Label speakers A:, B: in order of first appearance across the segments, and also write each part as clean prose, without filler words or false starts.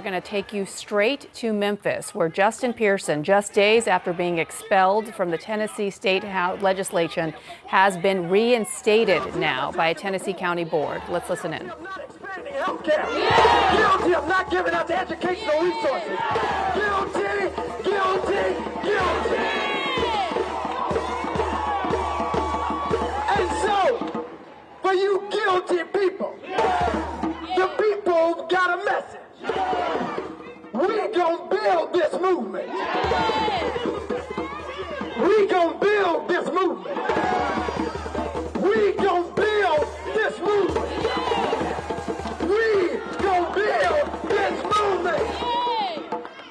A: we're going to take you straight to Memphis, where Justin Pearson, just days after being expelled from the Tennessee State Legislation, has been reinstated now by a Tennessee County board. Let's listen in.
B: Healthcare. Guilty of not giving out the educational resources. Guilty, guilty, guilty. And so, for you guilty people, the people got a message. We gonna build this movement. We gonna build this movement. We gonna build this movement. We gonna build this movement.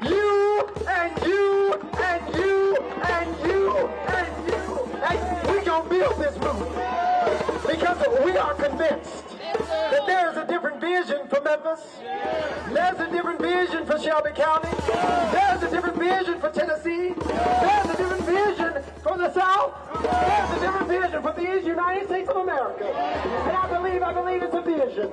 B: You and you and you and you and you and we gonna build this movement because we are convinced that there is a different vision for Memphis. There's a different vision for Shelby County. There's a different vision for Tennessee. There's a different vision for the South. There's a different vision for these United States of America. And I believe it's a vision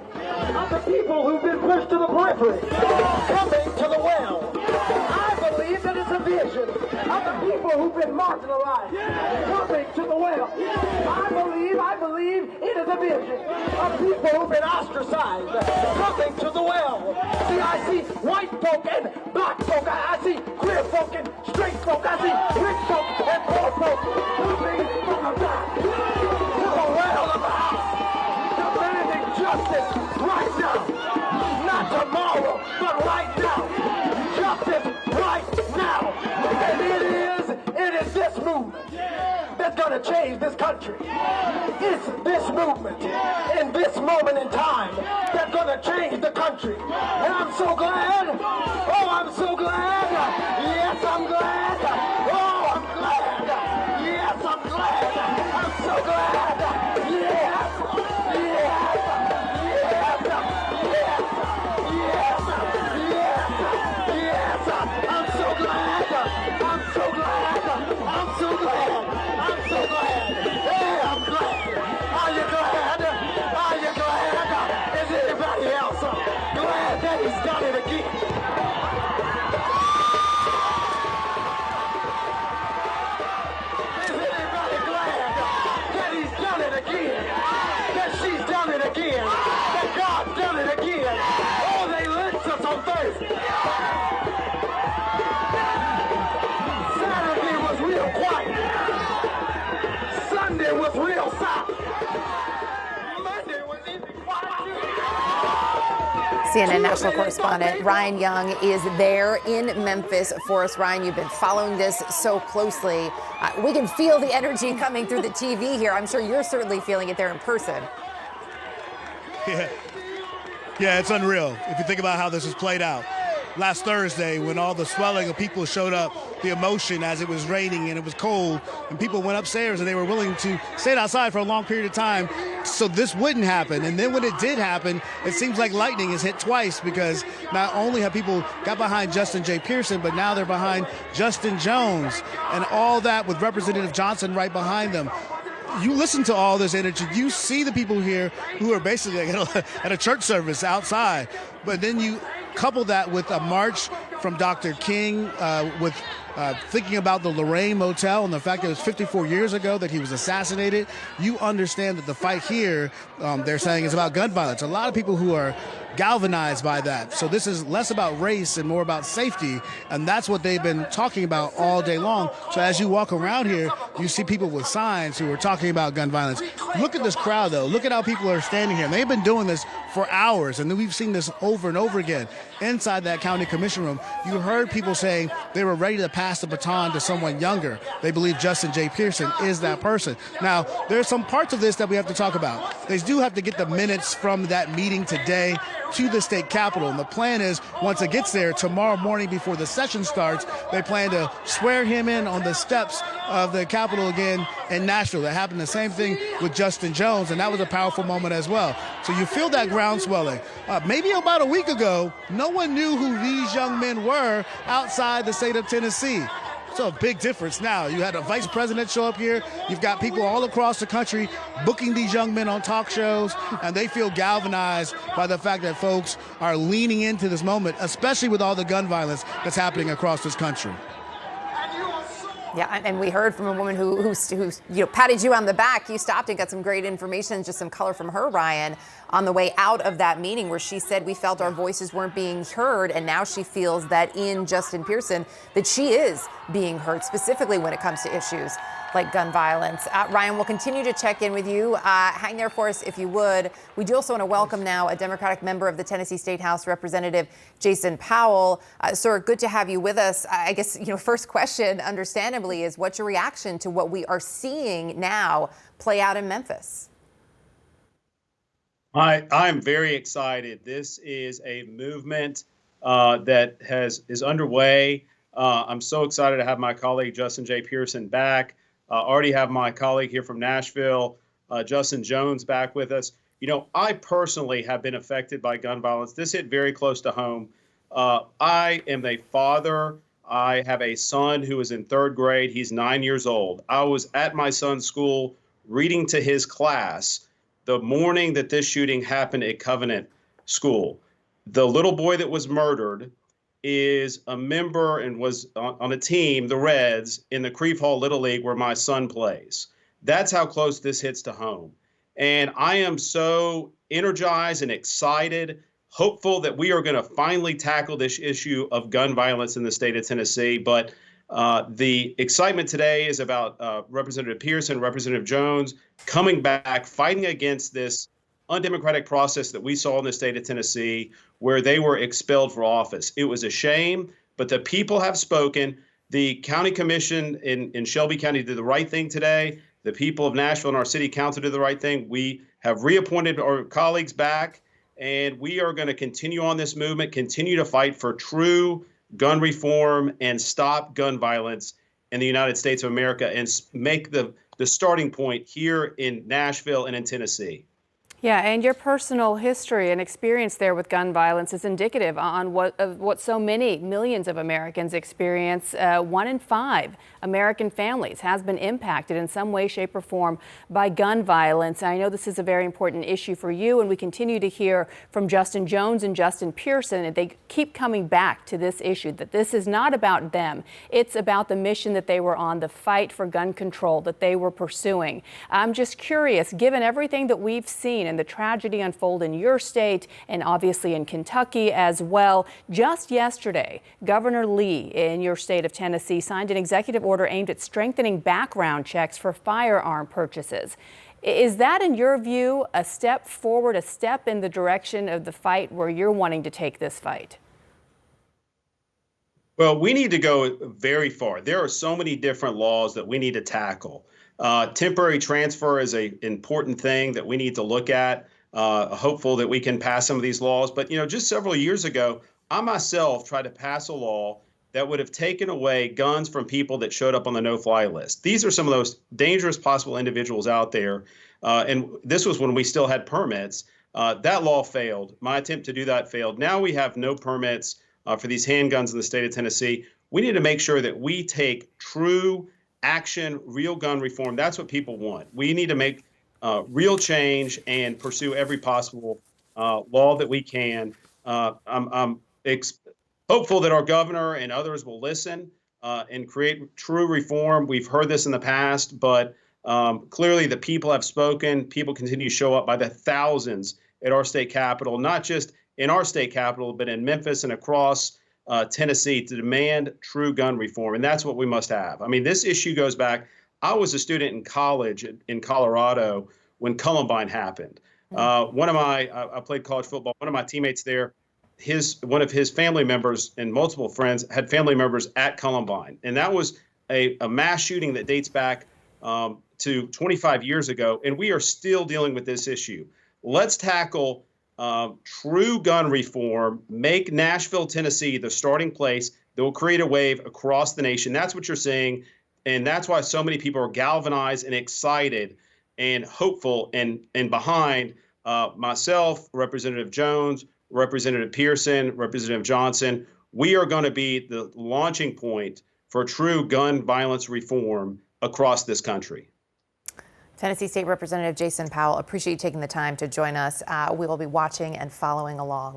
B: of the people who've been pushed to the periphery, coming to the well. I believe that it's a vision of the people who've been marginalized, coming to the well. I believe it is a vision of people who've been ostracized, coming to the well. See, I see white folk and black folk. I see queer folk and straight folk. I see rich folk and poor folk coming from the back to the well of the house, demanding justice right now. Not tomorrow, but right now. Justice right now. And it is this movement that's going to change this country. It's this movement in this moment in time that's going to change the country. And I'm so glad. Oh, I'm so glad. Yes, I'm glad. Oh, I'm glad. Yes, I'm glad. I'm so glad. Yes. Yes. Yes. Yes. Yes. Yes. Yes. I'm so glad. I'm so glad. I'm so glad. I'm so glad. Hey, I'm glad. Are you glad? Are you glad? Is anybody else glad that he's done it again? Is anybody glad that he's done it again? That she's done it again? That God's done it again? Oh, they lynched us on Thursday. Saturday was real quiet. Sunday was real silent. Monday was even quiet.
C: CNN national correspondent Ryan Young is there in Memphis for us. Ryan, you've been following this so closely. We can feel the energy coming through the TV here. I'm sure you're certainly feeling it there in person.
D: Yeah, it's unreal if you think about how this has played out. Last Thursday, when all the swelling of people showed up, the emotion as it was raining and it was cold, and people went upstairs and they were willing to stay outside for a long period of time so this wouldn't happen. And then when it did happen, it seems like lightning has hit twice, because not only have people got behind Justin J. Pearson, but now they're behind Justin Jones, and all that with Representative Johnson right behind them. You listen to all this energy, you see the people here who are basically at a church service outside, but then you couple that with a march from Dr. King, with thinking about the Lorraine Motel and the fact that it was 54 years ago that he was assassinated. You understand that the fight here, they're saying, is about gun violence. A lot of people who are galvanized by that. So this is less about race and more about safety, and that's what they've been talking about all day long. So as you walk around here, you see people with signs who are talking about gun violence. Look at this crowd, though. Look at how people are standing here. And they've been doing this for hours, and we've seen this over and over again. Inside that county commission room, you heard people saying they were ready to pass the baton to someone younger. They believe Justin J. Pearson is that person. Now, there are some parts of this that we have to talk about. They do have to get the minutes from that meeting today to the state capitol. And the plan is, once it gets there tomorrow morning before the session starts, they plan to swear him in on the steps of the Capitol again in Nashville. That happened the same thing with Justin Jones, and that was a powerful moment as well. So you feel that ground swelling. Maybe about a week ago, no one knew who these young men were outside the state of Tennessee. So a big difference now. You had a vice president show up here. You've got people all across the country booking these young men on talk shows, and they feel galvanized by the fact that folks are leaning into this moment, especially with all the gun violence that's happening across this country.
C: Yeah, and we heard from a woman who patted you on the back. You stopped and got some great information, just some color from her, Ryan, on the way out of that meeting where she said we felt our voices weren't being heard, and now she feels that in Justin Pearson that she is being heard, specifically when it comes to issues like gun violence. Ryan, we'll continue to check in with you. Hang there for us if you would. We do also want to welcome now a Democratic member of the Tennessee State House, Representative Jason Powell. Sir, good to have you with us. I guess, first question, understandably, is what's your reaction to what we are seeing now play out in Memphis?
E: I'm very excited. This is a movement that is underway. I'm so excited to have my colleague Justin J. Pearson back. Already have my colleague here from Nashville, Justin Jones, back with us. I personally have been affected by gun violence. This hit very close to home. I am a father. I have a son who is in third grade. He's 9 years old. I was at my son's school reading to his class the morning that this shooting happened at Covenant School. The little boy that was murdered is a member and was on a team, the Reds, in the Crieve Hall Little League where my son plays. That's how close this hits to home. And I am so energized and excited, hopeful that we are going to finally tackle this issue of gun violence in the state of Tennessee. But the excitement today is about Representative Pearson, Representative Jones coming back, fighting against this undemocratic process that we saw in the state of Tennessee, where they were expelled for office. It was a shame, but the people have spoken. The county commission in Shelby County did the right thing today. The people of Nashville and our city council did the right thing. We have reappointed our colleagues back, and we are going to continue on this movement, continue to fight for true gun reform and stop gun violence in the United States of America, and make the starting point here in Nashville and in Tennessee.
A: Yeah, and your personal history and experience there with gun violence is indicative on what so many millions of Americans experience. 1 in 5 American families has been impacted in some way, shape, or form by gun violence. I know this is a very important issue for you, and we continue to hear from Justin Jones and Justin Pearson, and they keep coming back to this issue, that this is not about them. It's about the mission that they were on, the fight for gun control that they were pursuing. I'm just curious, given everything that we've seen and the tragedy unfold in your state and obviously in Kentucky as well. Just yesterday, Governor Lee in your state of Tennessee signed an executive order aimed at strengthening background checks for firearm purchases. Is that, in your view, a step forward, a step in the direction of the fight where you're wanting to take this fight?
E: Well, we need to go very far. There are so many different laws that we need to tackle. Temporary transfer is an important thing that we need to look at. Hopeful that we can pass some of these laws. But, just several years ago, I myself tried to pass a law that would have taken away guns from people that showed up on the no-fly list. These are some of those dangerous possible individuals out there. And this was when we still had permits. That law failed. My attempt to do that failed. Now we have no permits for these handguns in the state of Tennessee. We need to make sure that we take true action, real gun reform. That's what people want. We need to make real change and pursue every possible law that we can. I'm hopeful that our governor and others will listen and create true reform. We've heard this in the past, but clearly the people have spoken. People continue to show up by the thousands at our state capitol, not just in our state capitol, but in Memphis and across Tennessee, to demand true gun reform. And that's what we must have. I mean, this issue goes back. I was a student in college in Colorado when Columbine happened. I played college football. One of my teammates there, one of his family members and multiple friends had family members at Columbine. And that was a mass shooting that dates back to 25 years ago. And we are still dealing with this issue. Let's tackle true gun reform, make Nashville, Tennessee the starting place that will create a wave across the nation. That's what you're seeing. And that's why so many people are galvanized and excited and hopeful and behind myself, Representative Jones, Representative Pearson, Representative Johnson. We are going to be the launching point for true gun violence reform across this country.
C: Tennessee State Representative Jason Powell, appreciate you taking the time to join us. We will be watching and following along.